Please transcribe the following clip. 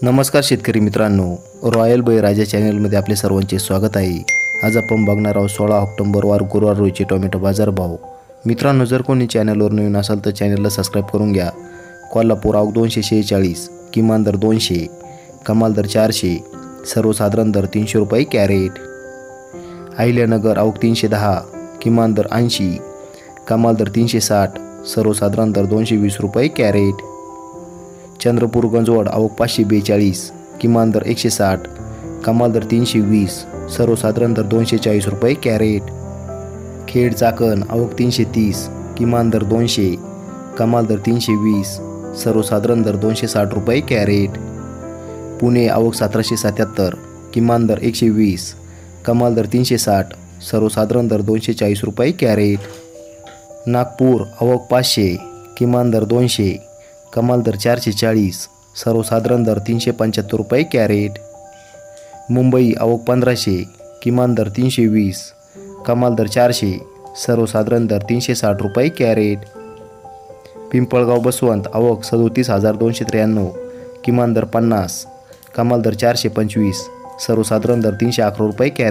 नमस्कार शेतकरी मित्रांनो, रॉयल बळीराजा चॅनलमध्ये आपले सर्वांचे स्वागत आहे. आज आपण बघणार आहोत 16 ऑक्टोबर वार गुरुवार रोजीचे टोमॅटो बाजारभाव. मित्रांनो, जर कोणी चॅनलवर नवीन असाल तर चॅनलला सबस्क्राईब करून घ्या. कोल्हापूर आवक 246, किमान दर 200, कमाल दर 400, सर्वसाधारण दर 300 रुपये कॅरेट. अहिल्यानगर आवक 310, किमान दर 80, कमाल दर 360, सर्वसाधारण दर 220 रुपये कॅरेट. चंद्रपूर गंजवड आवक 542, किमान दर 160, कमाल दर 320, सर्वसाधारण दर 240 रुपये कॅरेट. खेड चाकण आवक 330, किमान दर 200, कमाल दर 320, सर्वसाधारण दर 260 रुपये कॅरेट. पुणे आवक 1777, किमान दर 120, कमाल दर 360, सर्वसाधारण दर 240 रुपये कॅरेट. नागपूर आवक 500, किमान दर 200, कमाल दर 440, सर्वसाधारण दर 375 रुपये कॅरेट. मुंबई आवक 1500, किमान दर 320, कमाल दर 400, सर्वसाधारण दर 360 रुपये कॅरेट. पिंपळगाव बसवंत आवक 37,293, किमान दर 50, कमाल दर 425, सर्वसाधारण दर 311 रुपये कॅरेट.